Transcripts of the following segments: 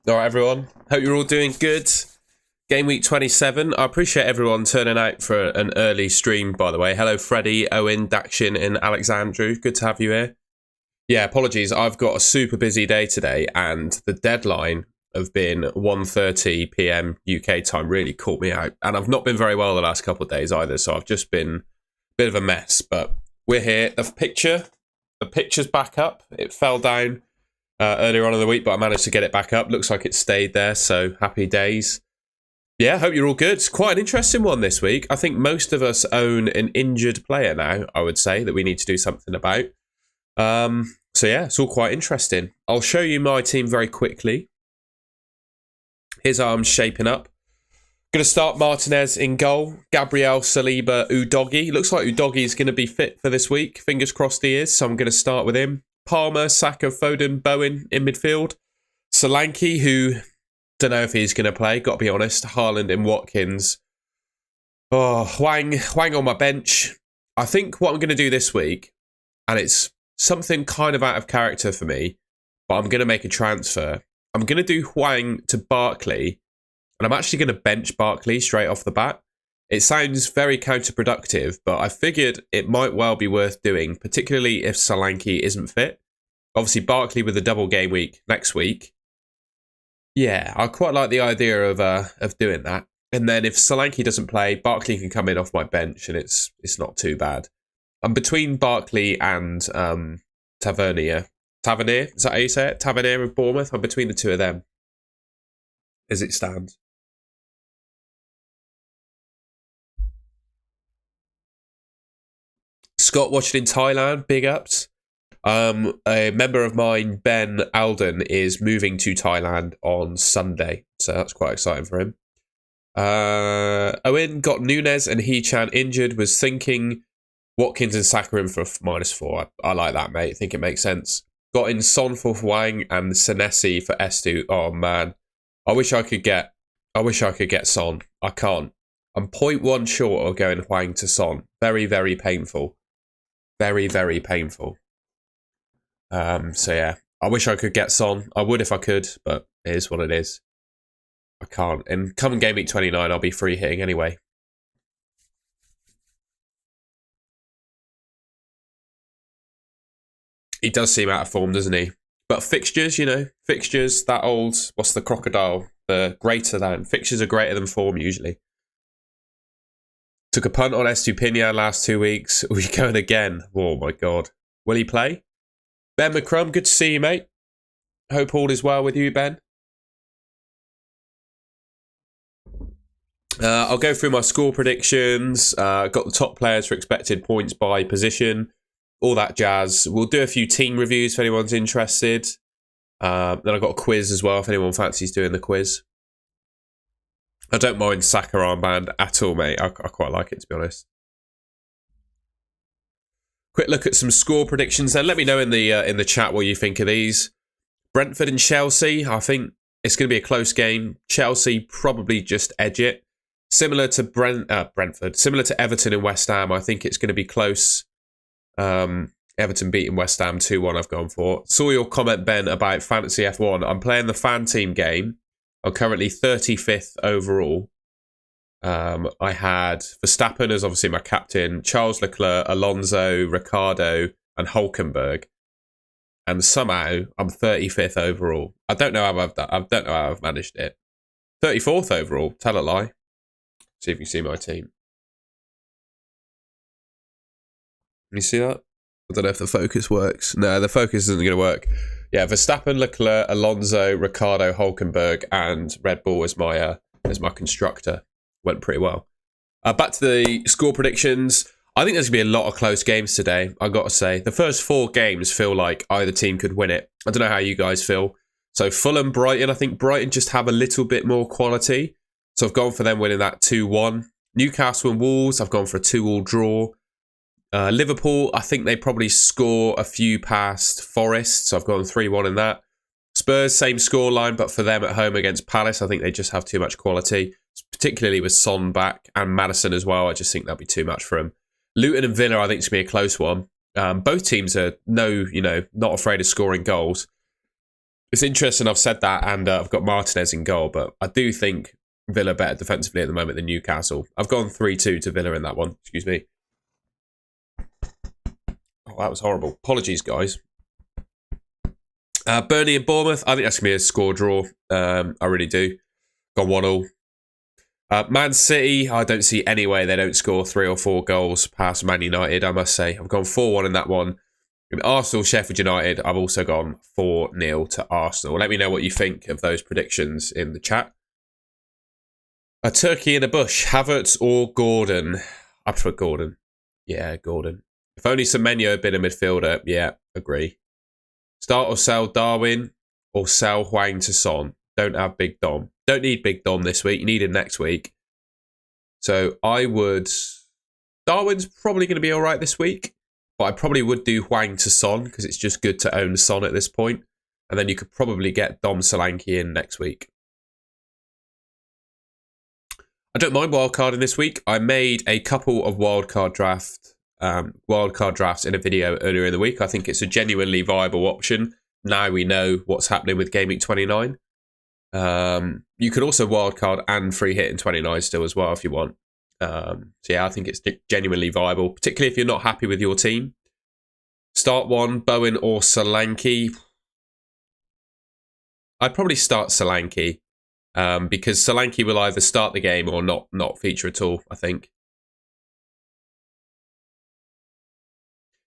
All right, everyone. Hope you're all doing good. Game week 27. I appreciate everyone turning out for an early stream, by the way. Hello, Freddie, Owen, Dakshin, and Alexandru. Good to have you here. Yeah, apologies. I've got a super busy day today, and the deadline of being 1:30 p.m. UK time really caught me out. And I've not been very well the last couple of days either, so I've just been a bit of a mess. But we're here. The picture's back up. It fell down earlier on in the week, but I managed to get it back up. Looks like it stayed there, so happy days. Yeah, hope you're all good. It's quite an interesting one this week. I think most of us own an injured player now, I would say, that we need to do something about. So yeah, it's all quite interesting. I'll show you my team very quickly. Here's how I'm shaping up. Going to start Martinez in goal. Gabriel, Saliba, Udogie. Looks like Udogie is going to be fit for this week. Fingers crossed he is, so I'm going to start with him. Palmer, Saka, Foden, Bowen in midfield. Solanke, who don't know if he's going to play, got to be honest. Haaland and Watkins. Oh, Hwang on my bench. I think what I'm going to do this week, and it's something kind of out of character for me, but I'm going to make a transfer. I'm going to do Hwang to Barkley, and I'm actually going to bench Barkley straight off the bat. It sounds very counterproductive, but I figured it might well be worth doing, particularly if Solanke isn't fit. Obviously, Barkley with a double game week next week. Yeah, I quite like the idea of doing that. And then if Solanke doesn't play, Barkley can come in off my bench, and it's not too bad. I'm between Barkley and Tavernier. Tavernier, is that how you say it? Tavernier of Bournemouth. I'm between the two of them, as it stands. Scott watching in Thailand, big ups. A member of mine, Ben Alden, is moving to Thailand on Sunday, so that's quite exciting for him. Owen got Nunes and Hee-Chan injured, was thinking Watkins and Saka in for -4. I like that, mate. I think it makes sense. Got in Son for Hwang and Senesi for Estu. Oh man, I wish I could get Son. I can't. I'm 0.1 short of going Hwang to Son. Very, very painful. Very, very painful. So yeah, I wish I could get Son. I would if I could, but it is what it is. I can't. And coming game week 29, I'll be free hitting anyway. He does seem out of form, doesn't he? But fixtures, fixtures, that old, what's the crocodile? The greater than. Fixtures are greater than form usually. Took a punt on Estupinian last 2 weeks. Are we going again? Oh my God. Will he play? Ben McCrum, good to see you, mate. Hope all is well with you, Ben. I'll go through my score predictions. Got the top players for expected points by position. All that jazz. We'll do a few team reviews if anyone's interested. Then I've got a quiz as well if anyone fancies doing the quiz. I don't mind Saka armband at all, mate. I quite like it, to be honest. Quick look at some score predictions then. Let me know in the chat what you think of these. Brentford and Chelsea. I think it's going to be a close game. Chelsea probably just edge it. Similar to Brentford. Similar to Everton and West Ham. I think it's going to be close. Everton beating West Ham 2-1 I've gone for. Saw your comment, Ben, about Fantasy F1. I'm playing the fan team game. I'm currently 35th overall. I had Verstappen as obviously my captain, Charles Leclerc, Alonso, Ricciardo, and Hulkenberg. And somehow I'm 35th overall. I don't know how I've managed it. 34th overall. Tell a lie. See if you can see my team. Can you see that? I don't know if the focus works. No, the focus isn't going to work. Yeah, Verstappen, Leclerc, Alonso, Ricciardo, Hulkenberg, and Red Bull as my constructor. Went pretty well. Back to the score predictions. I think there's going to be a lot of close games today, I've got to say. The first 4 games feel like either team could win it. I don't know how you guys feel. So Fulham, Brighton, I think Brighton just have a little bit more quality. So I've gone for them winning that 2-1. Newcastle and Wolves, I've gone for a 2-2 draw. Liverpool, I think they probably score a few past Forest. So I've gone 3-1 in that. Spurs, same scoreline, but for them at home against Palace, I think they just have too much quality. Particularly with Son back and Maddison as well. I just think that'd be too much for him. Luton and Villa, I think it's going to be a close one. Both teams are not afraid of scoring goals. It's interesting I've said that, and I've got Martinez in goal, but I do think Villa better defensively at the moment than Newcastle. I've gone 3-2 to Villa in that one. Excuse me. Oh, that was horrible. Apologies, guys. Burnley and Bournemouth. I think that's going to be a score draw. I really do. Gone 1-1. Man City, I don't see any way they don't score 3 or 4 goals past Man United, I must say. I've gone 4-1 in that one. In Arsenal, Sheffield United, I've also gone 4-0 to Arsenal. Let me know what you think of those predictions in the chat. A turkey in a bush, Havertz or Gordon? I prefer Gordon. Yeah, Gordon. If only Semenyo had been a midfielder. Yeah, agree. Start or sell Darwin or sell Hwang to Son. Don't have Big Dom. Don't need Big Dom this week. You need him next week. So I would... Darwin's probably going to be all right this week. But I probably would do Hwang to Son because it's just good to own Son at this point. And then you could probably get Dom Solanke in next week. I don't mind wildcarding this week. I made a couple of wildcard drafts in a video earlier in the week. I think it's a genuinely viable option. Now we know what's happening with Gameweek 29. You could also wildcard and free hit in 29 still as well if you want. So yeah, I think it's genuinely viable, particularly if you're not happy with your team. Start one, Bowen or Solanke. I'd probably start Solanke because Solanke will either start the game or not feature at all, I think.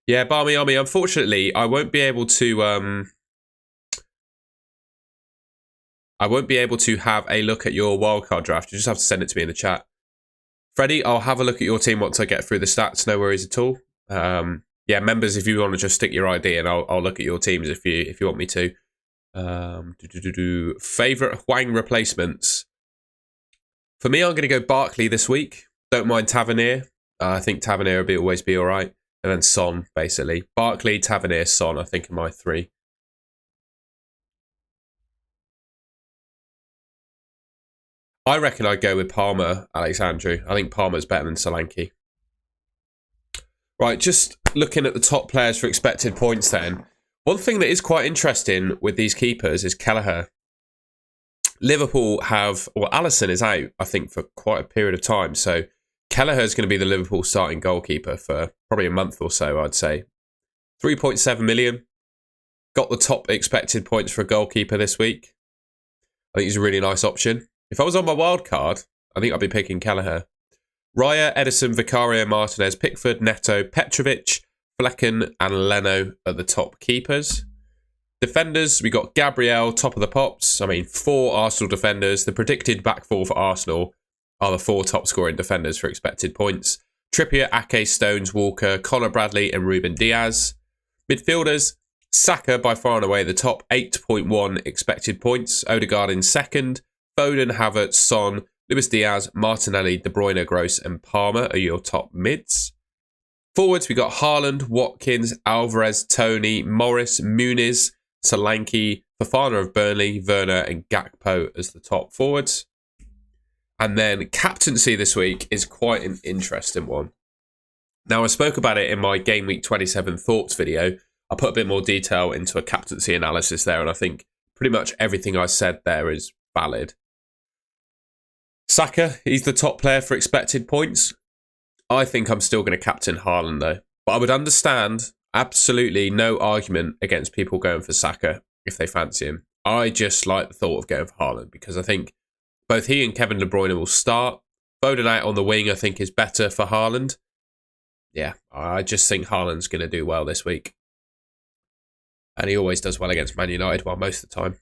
Yeah, Barmy Army, unfortunately, I won't be able to have a look at your wildcard draft. You just have to send it to me in the chat. Freddie, I'll have a look at your team once I get through the stats. No worries at all. Yeah, members, if you want to just stick your ID and I'll look at your teams if you want me to. Favorite Hwang replacements. For me, I'm going to go Barkley this week. Don't mind Tavernier. I think Tavernier will always be all right. And then Son, basically. Barkley, Tavernier, Son, I think are my 3. I reckon I'd go with Palmer, Alexandru. I think Palmer's better than Solanke. Right, just looking at the top players for expected points then. One thing that is quite interesting with these keepers is Kelleher. Liverpool have... Well, Alisson is out, I think, for quite a period of time. So Kelleher is going to be the Liverpool starting goalkeeper for probably a month or so, I'd say. 3.7 million. Got the top expected points for a goalkeeper this week. I think he's a really nice option. If I was on my wild card, I think I'd be picking Kelleher. Raya, Edison, Vicario, Martinez, Pickford, Neto, Petrovic, Flecken and Leno are the top keepers. Defenders, we got Gabriel, top of the pops. I mean, 4 Arsenal defenders. The predicted back 4 for Arsenal are the 4 top scoring defenders for expected points. Trippier, Ake, Stones, Walker, Conor Bradley and Ruben Diaz. Midfielders, Saka by far and away the top, 8.1 expected points. Odegaard in second. Foden, Havertz, Son, Luis Diaz, Martinelli, De Bruyne, Gross and Palmer are your top mids. Forwards, we got Haaland, Watkins, Alvarez, Toney, Morris, Muniz, Solanke, Fofana of Burnley, Werner and Gakpo as the top forwards. And then captaincy this week is quite an interesting one. Now, I spoke about it in my Game Week 27 Thoughts video. I put a bit more detail into a captaincy analysis there, and I think pretty much everything I said there is valid. Saka, he's the top player for expected points. I think I'm still going to captain Haaland though. But I would understand absolutely no argument against people going for Saka if they fancy him. I just like the thought of going for Haaland because I think both he and Kevin De Bruyne will start. Foden out on the wing I think is better for Haaland. Yeah, I just think Haaland's going to do well this week. And he always does well against Man United, well, most of the time.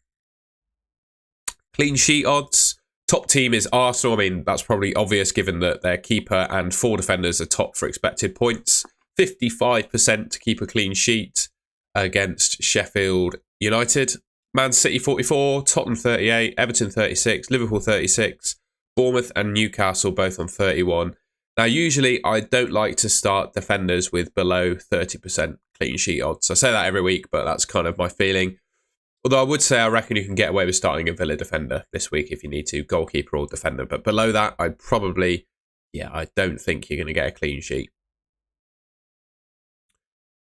Clean sheet odds. Top team is Arsenal. I mean, that's probably obvious given that their keeper and 4 defenders are top for expected points. 55% to keep a clean sheet against Sheffield United. Man City 44, Tottenham 38, Everton 36, Liverpool 36, Bournemouth and Newcastle both on 31. Now, usually I don't like to start defenders with below 30% clean sheet odds. I say that every week, but that's kind of my feeling. Although I would say I reckon you can get away with starting a Villa defender this week if you need to, goalkeeper or defender. But below that, I don't think you're going to get a clean sheet.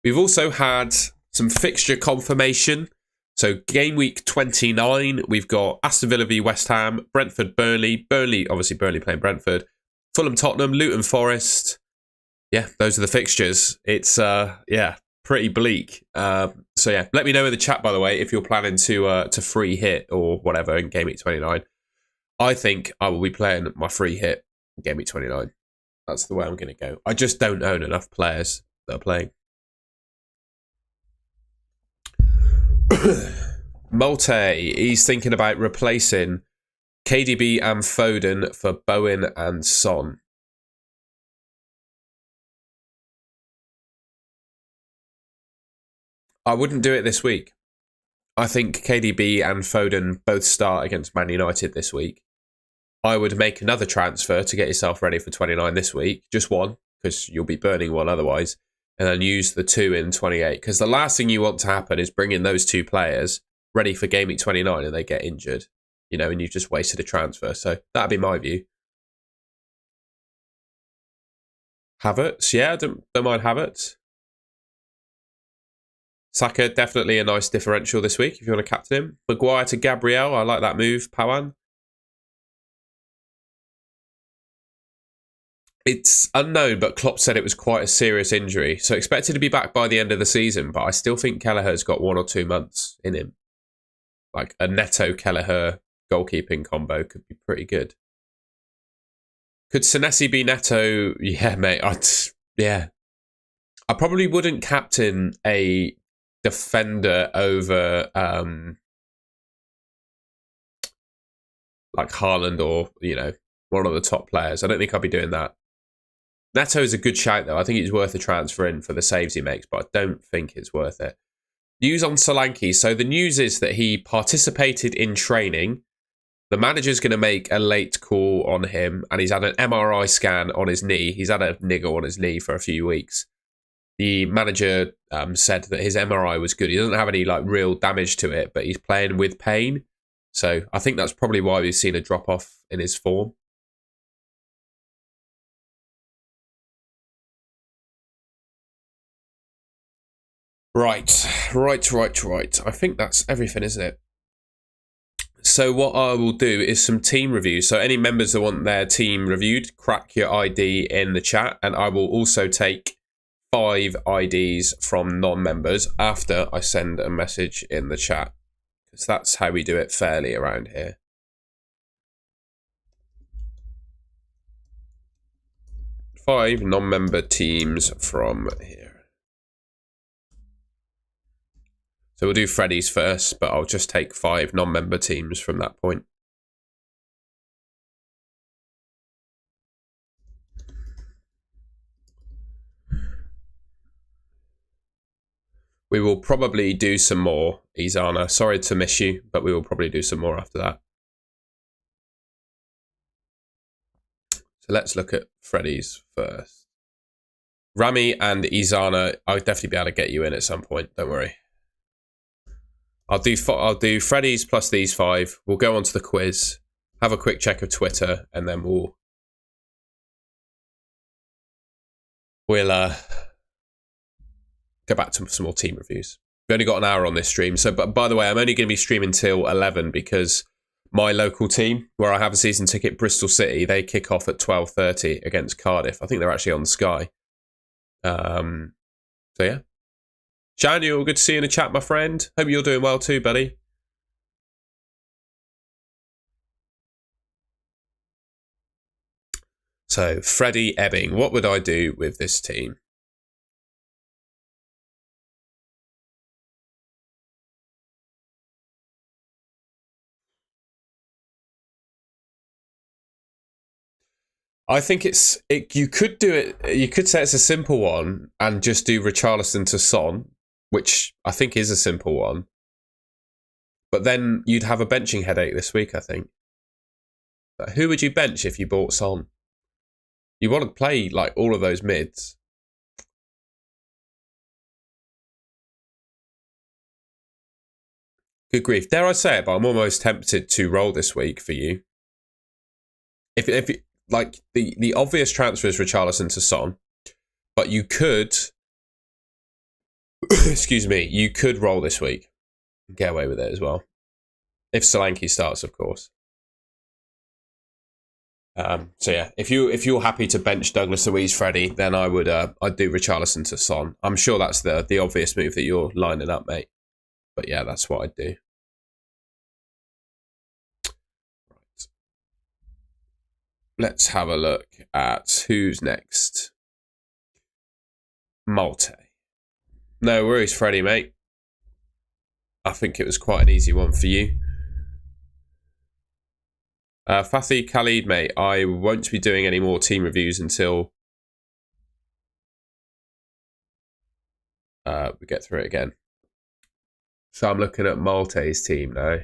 We've also had some fixture confirmation So game week 29, we've got Aston Villa v West Ham, Brentford, Burnley. Obviously Burnley playing Brentford. Fulham, Tottenham, Luton, Forest. Yeah, those are the fixtures. It's, pretty bleak. So yeah, let me know in the chat, by the way, if you're planning to free hit or whatever in game week 29. I think I will be playing my free hit in game week 29. That's the way I'm going to go. I just don't own enough players that are playing. Molte, he's thinking about replacing KDB and Foden for Bowen and Son. I wouldn't do it this week. I think KDB and Foden both start against Man United this week. I would make another transfer to get yourself ready for 29 this week. Just one, because you'll be burning one otherwise. And then use the 2 in 28. Because the last thing you want to happen is bring in those 2 players ready for game week 29 and they get injured. And you've just wasted a transfer. So that'd be my view. Havertz, yeah, don't mind Havertz. Saka, definitely a nice differential this week if you want to captain him. Maguire to Gabriel, I like that move. Pawan. It's unknown, but Klopp said it was quite a serious injury. So expected to be back by the end of the season, but I still think Kelleher's got 1 or 2 months in him. Like a Neto Kelleher goalkeeping combo could be pretty good. Could Senesi be Neto? Yeah, mate. I probably wouldn't captain a defender over like Haaland or, one of the top players. I don't think I'd be doing that. Neto is a good shout, though. I think it's worth a transfer in for the saves he makes, but I don't think it's worth it. News on Solanke. So the news is that he participated in training. The manager's going to make a late call on him, and he's had an MRI scan on his knee. He's had a niggle on his knee for a few weeks. The manager said that his MRI was good. He doesn't have any real damage to it, but he's playing with pain. So I think that's probably why we've seen a drop-off in his form. Right. I think that's everything, isn't it? So what I will do is some team reviews. So any members that want their team reviewed, crack your ID in the chat, and I will also take 5 IDs from non-members after I send a message in the chat, because that's how we do it fairly around here. Five non-member teams from here. So we'll do Freddy's first, but I'll just take 5 non-member teams from that point. We will probably do some more, Izana. Sorry to miss you, but we will probably do some more after that. So let's look at Freddy's first. Rami and Izana, I'll definitely be able to get you in at some point. Don't worry. I'll do Freddy's plus these 5. We'll go on to the quiz, have a quick check of Twitter, and then we'll go back to some more team reviews. We've only got an hour on this stream. So, but by the way, I'm only going to be streaming till 11 because my local team, where I have a season ticket, Bristol City, they kick off at 12:30 against Cardiff. I think they're actually on Sky. So yeah. Daniel, good to see you in the chat, my friend. Hope you're doing well too, buddy. So, Freddie Ebbing, what would I do with this team? I think you could do it. You could say it's a simple one and just do Richarlison to Son, which I think is a simple one. But then you'd have a benching headache this week, I think. But who would you bench if you bought Son? You want to play all of those mids. Good grief. Dare I say it, but I'm almost tempted to roll this week for you. If the obvious transfer is Richarlison to Son, but you could excuse me, you could roll this week. Get away with it as well. If Solanke starts, of course. So yeah, if you're happy to bench Douglas Luiz, Freddie, then I'd do Richarlison to Son. I'm sure that's the obvious move that you're lining up, mate. But yeah, that's what I'd do. Right. Let's have a look at who's next. Malte. No worries, Freddie, mate. I think it was quite an easy one for you. Fatih Khalid, mate, I won't be doing any more team reviews until we get through it again. So I'm looking at Malte's team now.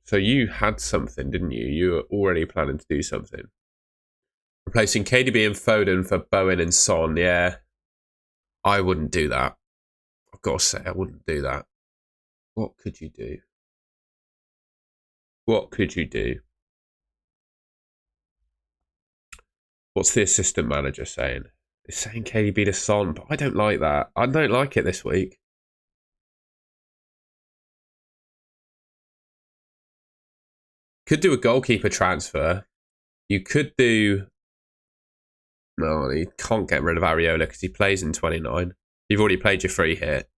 So you had something, didn't you? You were already planning to do something. Replacing KDB and Foden for Bowen and Son, yeah. I wouldn't do that. I've got to say, I wouldn't do that. What could you do? What could you do? What's the assistant manager saying? It's saying KDB to Son, but I don't like that. I don't like it this week. Could do a goalkeeper transfer. You could do... No, you can't get rid of Areola because he plays in 29. You've already played your free hit.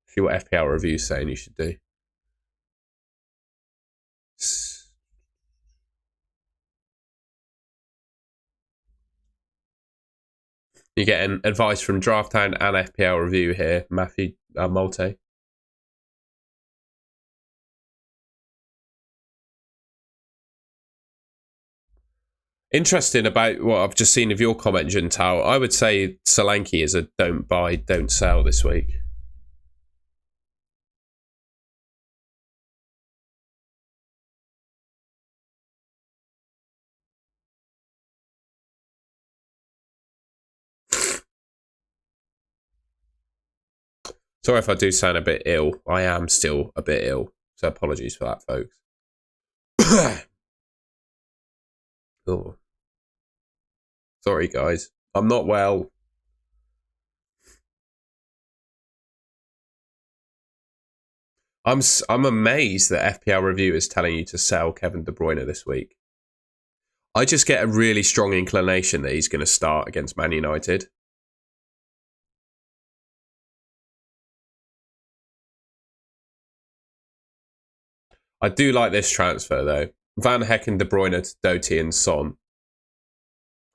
See what FPL review's saying you should do. You're getting advice from Drafthound and FPL review here, Matthew Malte. Interesting about what I've just seen of your comment, Jintao. I would say Solanke is a don't buy, don't sell this week. Sorry if I do sound a bit ill. I am still a bit ill. So apologies for that, folks. Oh. Sorry, guys. I'm not well. I'm amazed that FPL Review is telling you to sell Kevin De Bruyne this week. I just get a really strong inclination that he's going to start against Man United. I do like this transfer, though. Van Hecken, De Bruyne to Doty and Son.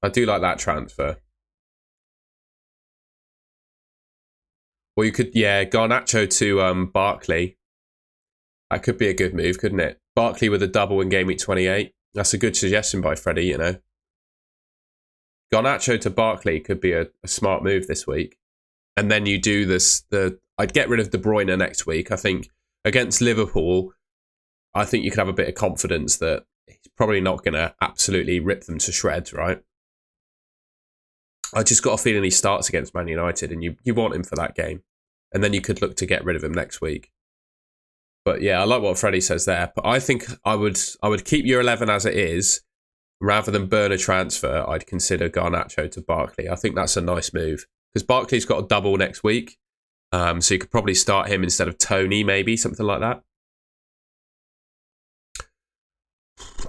I do like that transfer. Or you could, yeah, Garnacho to Barkley. That could be a good move, couldn't it? Barkley with a double in Game Week 28. That's a good suggestion by Freddie, you know. Garnacho to Barkley could be a smart move this week. And then you do this, I'd get rid of De Bruyne next week. I think against Liverpool, I think you can have a bit of confidence that he's probably not going to absolutely rip them to shreds, right? I just got a feeling he starts against Man United and you want him for that game. And then you could look to get rid of him next week. But yeah, I like what Freddie says there. But I think I would keep your 11 as it is. Rather than burn a transfer, I'd consider Garnacho to Barkley. I think that's a nice move. Because Barkley's got a double next week. So you could probably start him instead of Tony, maybe, something like that.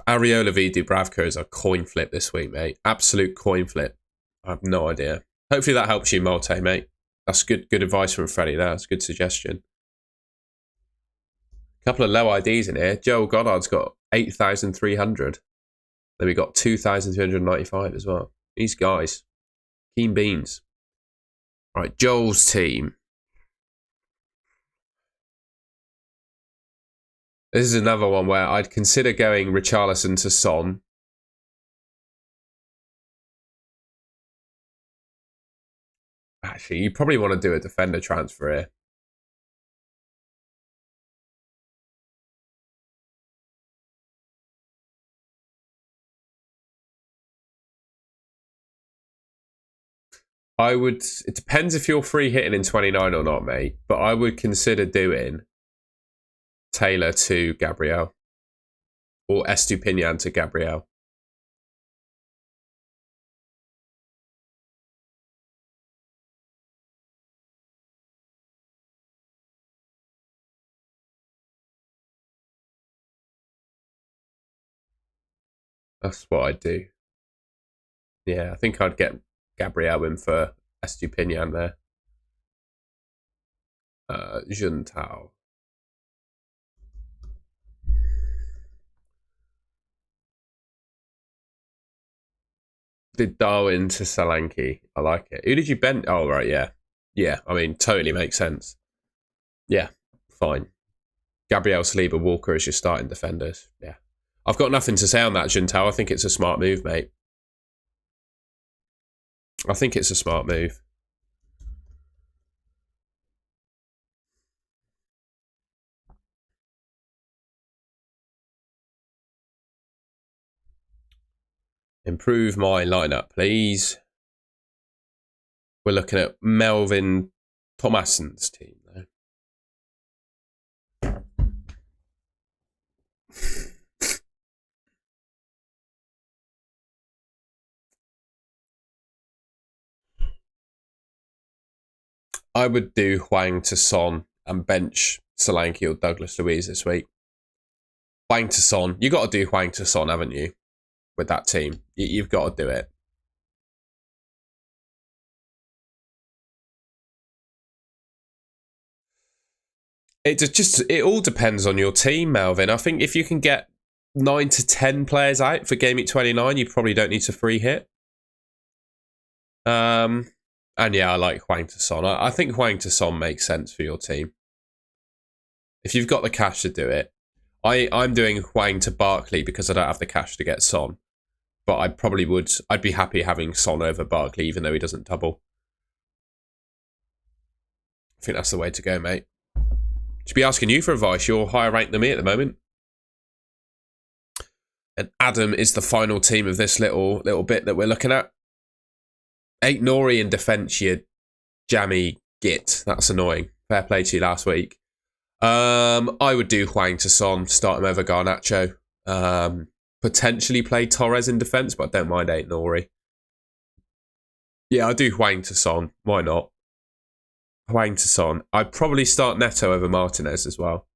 Areola v Dubravka is a coin flip this week, mate. Absolute coin flip. I have no idea. Hopefully that helps you, Malte, mate. That's good advice from Freddie there. That's a good suggestion. A couple of low IDs in here. Joel Goddard's got 8,300. Then we got 2,395 as well. These guys. Keen beans. Right, Joel's team. This is another one where I'd consider going Richarlison to Son. Actually, you probably want to do a defender transfer here. It depends if you're free hitting in 29 or not, mate, but I would consider doing Taylor to Gabriel or Estupinian to Gabriel. That's what I'd do. Yeah, I think I'd get Gabriel in for Estupinian there. Juntao. Did Darwin to Solanke. I like it. Who did you bench? Oh, right, yeah. Yeah, I mean, totally makes sense. Yeah, fine. Gabriel, Saliba, Walker as your starting defenders. Yeah. I've got nothing to say on that, Juntao. I think it's a smart move, mate. I think it's a smart move. Improve my lineup, please. We're looking at Melvin Thomasson's team, though. I would do Hwang to Son and bench Solanke or Douglas Luiz this week. Hwang to Son. You've got to do Hwang to Son, haven't you? With that team. You've got to do it. It all depends on your team, Melvin. I think if you can get 9 to 10 players out for Gameweek 29, you probably don't need to free hit. And yeah, I like Hwang to Son. I think Hwang to Son makes sense for your team. If you've got the cash to do it. I'm doing Hwang to Barkley because I don't have the cash to get Son. But I'd be happy having Son over Barkley, even though he doesn't double. I think that's the way to go, mate. Should be asking you for advice. You're higher ranked than me at the moment. And Adam is the final team of this little bit that we're looking at. 8 Nori in defence, you jammy git. That's annoying. Fair play to you last week. I would do Hwang to Son, start him over Garnacho. Potentially play Torres in defence, but I don't mind 8 Nori. Yeah, I'd do Hwang to Son. Why not? Hwang to Son. I'd probably start Neto over Martinez as well.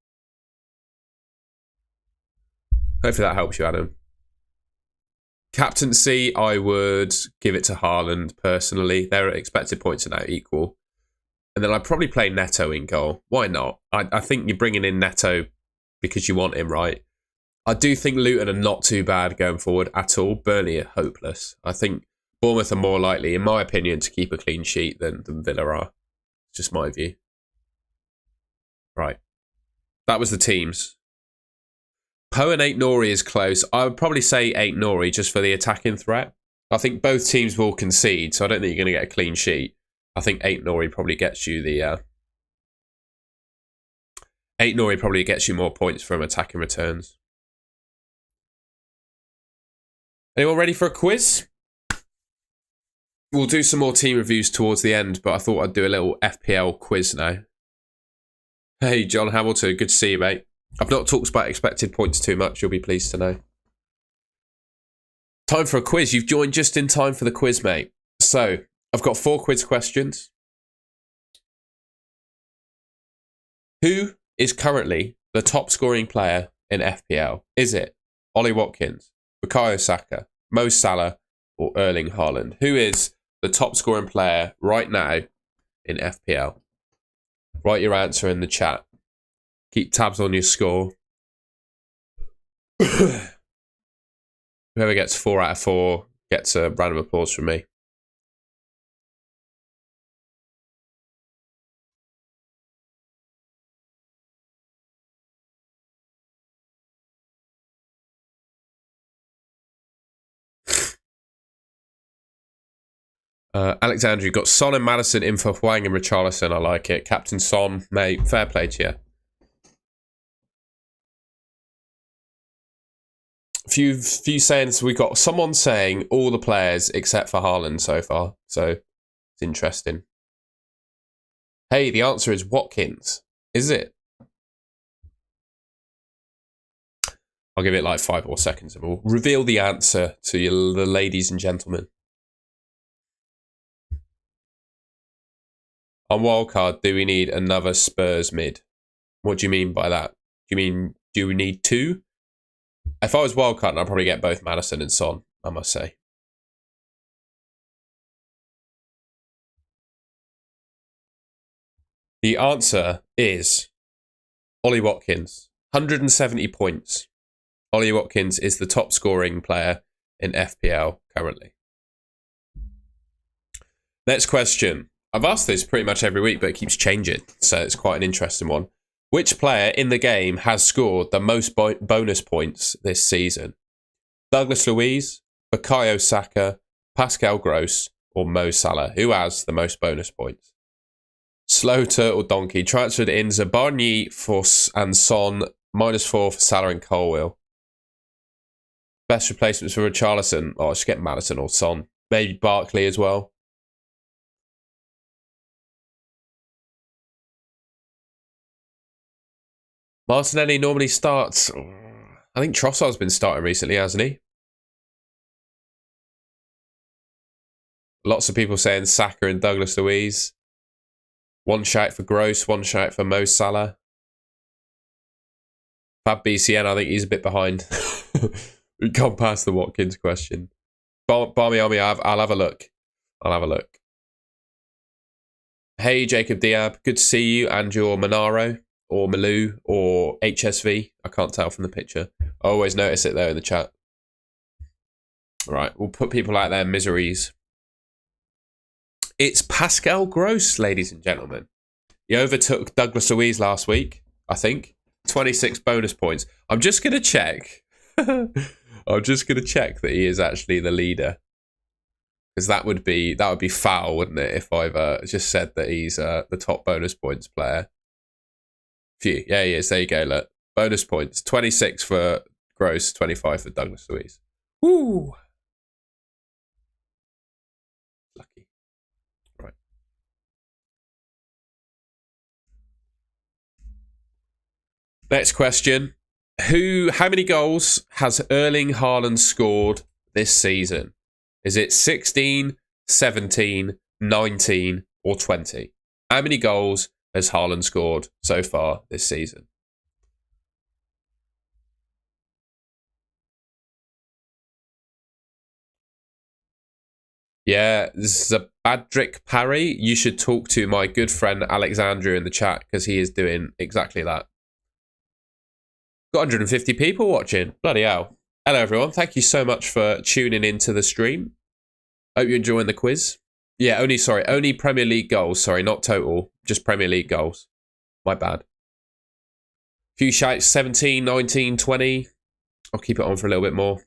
Hopefully that helps you, Adam. Captaincy, I would give it to Haaland personally. Their expected points are now equal. And then I'd probably play Neto in goal. Why not? I think you're bringing in Neto because you want him, right? I do think Luton are not too bad going forward at all. Burnley are hopeless. I think Bournemouth are more likely, in my opinion, to keep a clean sheet than Villa are. It's just my view. Right. That was the teams. Poe and 8 Nori is close. I would probably say 8 Nori just for the attacking threat. I think both teams will concede, so I don't think you're going to get a clean sheet. I think 8 Nori probably gets you the... 8 Nori probably gets you more points from attacking returns. Anyone ready for a quiz? We'll do some more team reviews towards the end, but I thought I'd do a little FPL quiz now. Hey, John Hamilton. Good to see you, mate. I've not talked about expected points too much. You'll be pleased to know. Time for a quiz. You've joined just in time for the quiz, mate. So, I've got 4 quiz questions. Who is currently the top scoring player in FPL? Is it Ollie Watkins, Bukayo Saka, Mo Salah, or Erling Haaland? Who is the top scoring player right now in FPL? Write your answer in the chat. Keep tabs on your score. Whoever gets 4 out of 4 gets a random applause from me. Alexandru got Son and Madison in for Hwang and Richarlison. I like it. Captain Son, mate, fair play to you. Few saying, so we got someone saying all the players except for Haaland so far. So it's interesting. Hey, the answer is Watkins. Is it? I'll give it like 5 more seconds and we'll reveal the answer to you, the ladies and gentlemen. On wildcard, do we need another Spurs mid? What do you mean by that? Do you mean, do we need 2? If I was wildcarding, I'd probably get both Maddison and Son, I must say. The answer is Ollie Watkins. 170 points. Ollie Watkins is the top scoring player in FPL currently. Next question. I've asked this pretty much every week, but it keeps changing, so it's quite an interesting one. Which player in the game has scored the most bonus points this season? Douglas Luiz, Bukayo Saka, Pascal Gross, or Mo Salah? Who has the most bonus points? Slow Turtle Donkey transferred in Zabarnyi for and Son, -4 for Salah and Colwill. Best replacements for Richarlison. Oh, I should get Maddison or Son. Maybe Barkley as well. Martinelli normally starts. I think Trossard's been starting recently, hasn't he? Lots of people saying Saka and Douglas Luiz. One shout for Gross, one shout for Mo Salah. Fab BCN, I think he's a bit behind. We've gone past the Watkins question. Barmy Army, I'll have a look. I'll have a look. Hey, Jacob Diab. Good to see you and your Monaro or Malou or HSV. I can't tell from the picture. I always notice it though in the chat. All right, we'll put people out there in miseries. It's Pascal Gross, ladies and gentlemen. He overtook Douglas Luiz last week, I think. 26 bonus points. I'm just going to check. I'm just going to check that he is actually the leader. Because that would be foul, wouldn't it, if I've just said that he's the top bonus points player. Phew. Yeah, he is. There you go, look. Bonus points. 26 for Gross, 25 for Douglas Luiz. Woo! Lucky. Right. Next question. How many goals has Erling Haaland scored this season? Is it 16, 17, 19, or 20? How many goals has Haaland scored so far this season? Yeah, this is a Badrick Parry. You should talk to my good friend Alexandru in the chat because he is doing exactly that. Got 150 people watching. Bloody hell. Hello, everyone. Thank you so much for tuning into the stream. Hope you're enjoying the quiz. Yeah, only Premier League goals. Sorry, not total. Just Premier League goals. My bad. Few shouts, 17, 19, 20. I'll keep it on for a little bit more.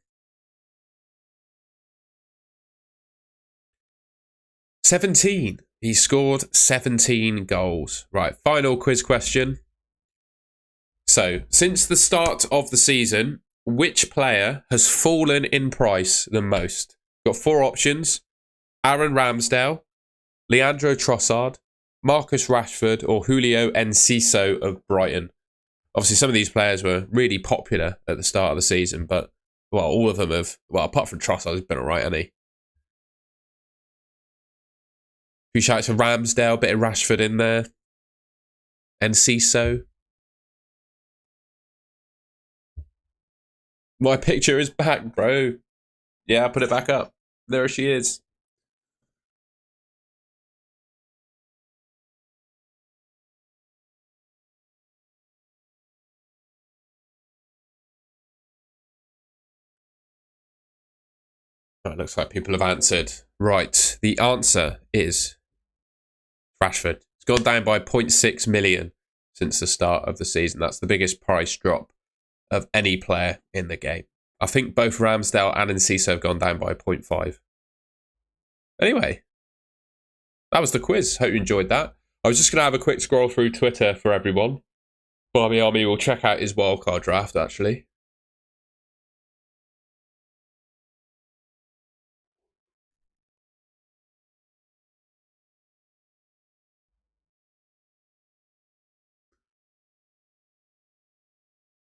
17. He scored 17 goals. Right, final quiz question. So, since the start of the season, which player has fallen in price the most? Got 4 options. Aaron Ramsdale, Leandro Trossard, Marcus Rashford, or Julio Enciso of Brighton. Obviously, some of these players were really popular at the start of the season, but, well, all of them have, well, apart from Trossard, he's been all right, hasn't he? Few shouts for Ramsdale, bit of Rashford in there. Enciso. My picture is back, bro. Yeah, I'll put it back up. There she is. Oh, it looks like people have answered. Right, the answer is Rashford. It's gone down by 0.6 million since the start of the season. That's the biggest price drop of any player in the game. I think both Ramsdale and Enciso have gone down by 0.5. Anyway, that was the quiz. Hope you enjoyed that. I was just going to have a quick scroll through Twitter for everyone. Barmy Army will check out his wildcard draft, actually.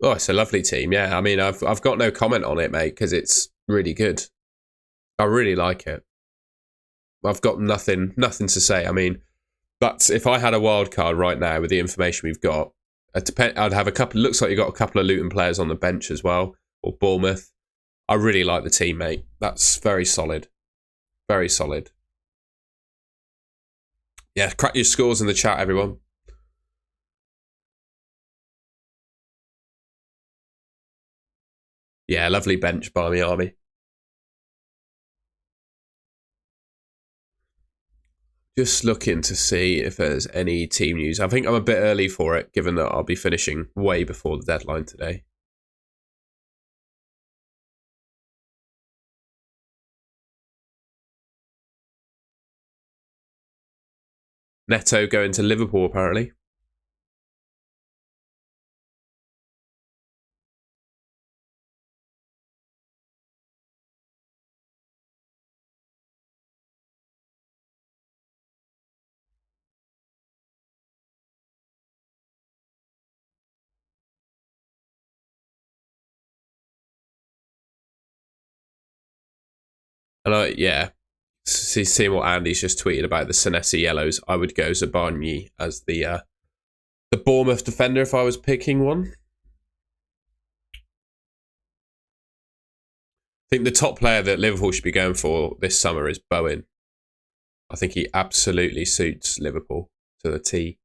Oh, it's a lovely team. Yeah, I mean, I've got no comment on it, mate, because it's really good. I really like it. I've got nothing to say. I mean, that's if I had a wild card right now with the information we've got, I'd have a couple. Looks like you've got a couple of Luton players on the bench as well. or Bournemouth. I really like the team, mate. That's very solid. Very solid. Yeah, crack your scores in the chat, everyone. Yeah, lovely bench by me, Army. Just looking to see if there's any team news. I think I'm a bit early for it, given that I'll be finishing way before the deadline today. Neto going to Liverpool, apparently. And yeah, seeing what Andy's just tweeted about the Senesi yellows, I would go Zabarnyi as the Bournemouth defender if I was picking one. I think the top player that Liverpool should be going for this summer is Bowen. I think he absolutely suits Liverpool to the T.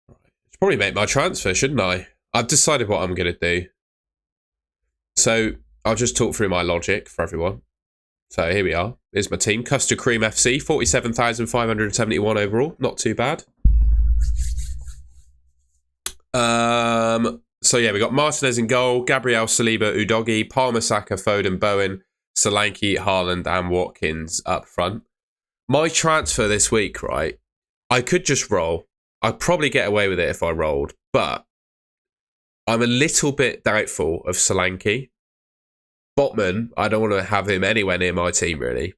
Should probably make my transfer, shouldn't I? I've decided what I'm going to do. So I'll just talk through my logic for everyone. So here we are. Here's my team. Custard Cream FC, 47,571 overall. Not too bad. So yeah, we got Martinez in goal, Gabriel, Saliba, Udogi, Palmer, Saka, Foden, Bowen, Solanke, Haaland, and Watkins up front. My transfer this week, right? I could just roll. I'd probably get away with it if I rolled, but I'm a little bit doubtful of Solanke. Botman, I don't want to have him anywhere near my team, really.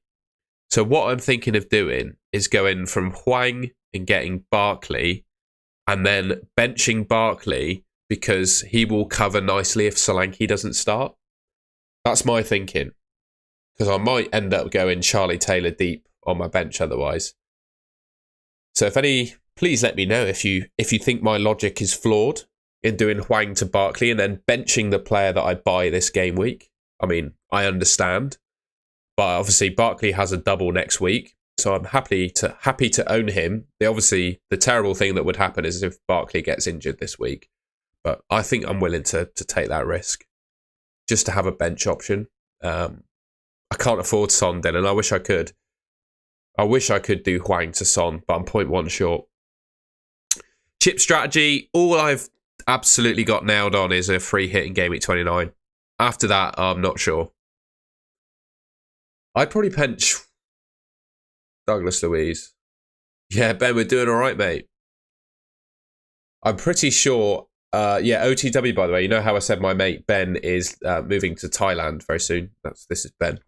So what I'm thinking of doing is going from Hwang and getting Barkley, and then benching Barkley because he will cover nicely if Solanke doesn't start. That's my thinking. Because I might end up going Charlie Taylor deep on my bench otherwise. So please let me know if you think my logic is flawed in doing Hwang to Barkley and then benching the player that I buy this game week. I mean, I understand. But obviously Barkley has a double next week. So I'm happy to own him. The terrible thing that would happen is if Barkley gets injured this week. But I think I'm willing to take that risk just to have a bench option. I can't afford Son, Dylan. I wish I could. I wish I could do Hwang to Son, but I'm 0.1 short. Chip strategy. All I've absolutely got nailed on is a free hit in Game Week 29. After that, I'm not sure. I'd probably bench Douglas Luiz. Yeah, Ben, we're doing all right, mate. I'm pretty sure. OTW, by the way. You know how I said my mate Ben is moving to Thailand very soon? This is Ben.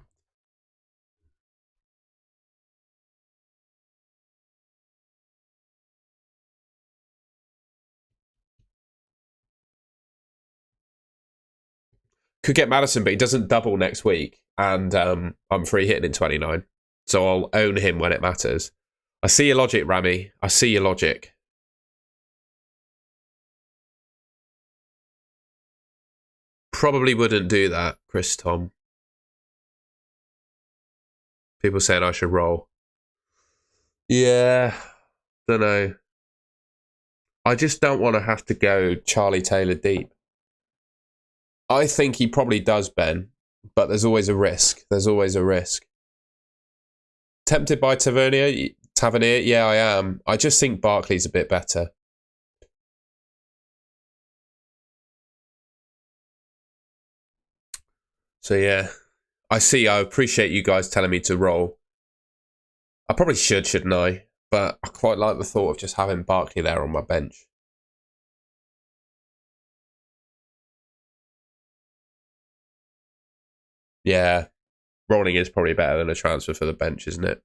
Could get Madison, but he doesn't double next week. And I'm free hitting in 29. So I'll own him when it matters. I see your logic, Rami. I see your logic. Probably wouldn't do that, Chris Tom. People saying I should roll. Yeah, don't know. I just don't want to have to go Charlie Taylor deep. I think he probably does, Ben, but there's always a risk. Tempted by Tavernier? Yeah, I am. I just think Barkley's a bit better. So yeah, I appreciate you guys telling me to roll. I probably shouldn't I? But I quite like the thought of just having Barkley there on my bench. Yeah, rolling is probably better than a transfer for the bench, isn't it?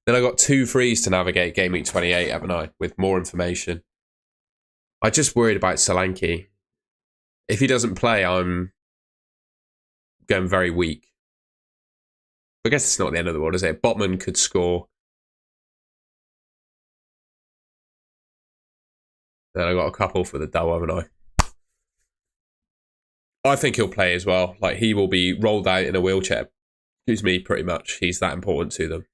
Then I got 2 frees to navigate Game Week 28, haven't I? With more information. I just worried about Solanke. If he doesn't play, I'm going very weak. I guess it's not the end of the world, is it? Botman could score. Then I got a couple for the double, haven't I? I think he'll play as well. Like, he will be rolled out in a wheelchair. Excuse me, pretty much. He's that important to them.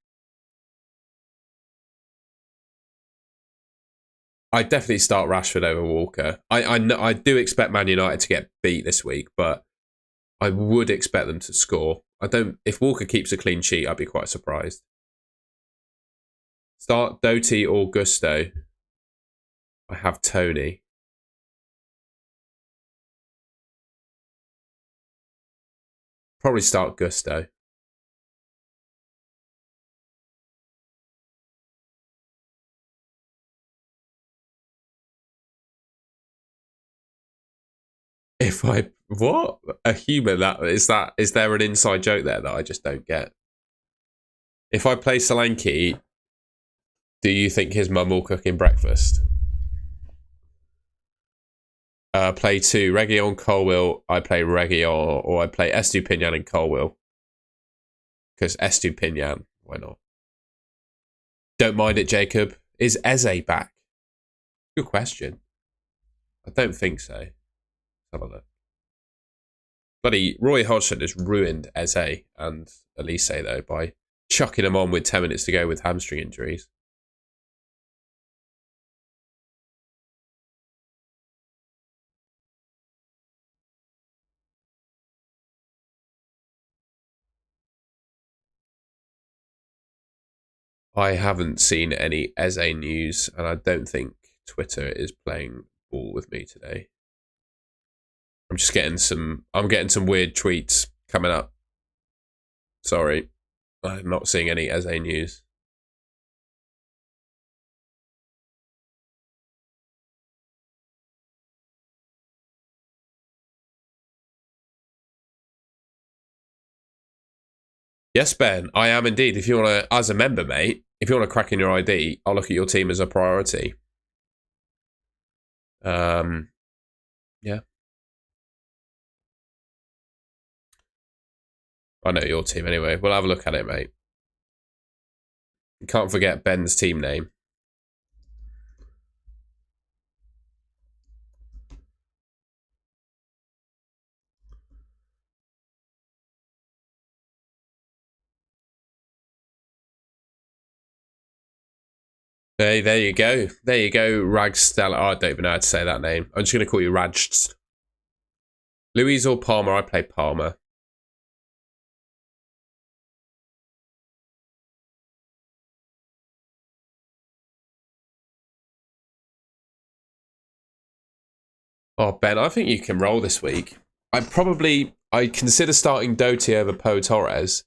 I definitely start Rashford over Walker. I do expect Man United to get beat this week, but I would expect them to score. I don't. If Walker keeps a clean sheet, I'd be quite surprised. Start Doty or Gusto. I have Tony. Probably start Gusto. If I what a human that is there an inside joke there that I just don't get? If I play Solanke, do you think his mum will cook him breakfast? Play 2, Reguilon, Colwill. I play Reguilon, or I play Estupinian and Colwill. Because Estupinian, why not? Don't mind it, Jacob. Is Eze back? Good question. I don't think so. Let's have a look. Bloody Roy Hodgson has ruined Eze and Elise, though, by chucking them on with 10 minutes to go with hamstring injuries. I haven't seen any Eze news, and I don't think Twitter is playing ball with me today. I'm just getting some weird tweets coming up. Sorry. I'm not seeing any Eze news. Yes, Ben, I am indeed. If you want to, as a member, mate, if you want to crack in your ID, I'll look at your team as a priority. Yeah. I know your team anyway. We'll have a look at it, mate. You can't forget Ben's team name. There you go. There you go, Ragstella. Oh, I don't even know how to say that name. I'm just going to call you Rajst. Louise or Palmer? I play Palmer. Oh, Ben, I think you can roll this week. I consider starting Doty over Poe Torres,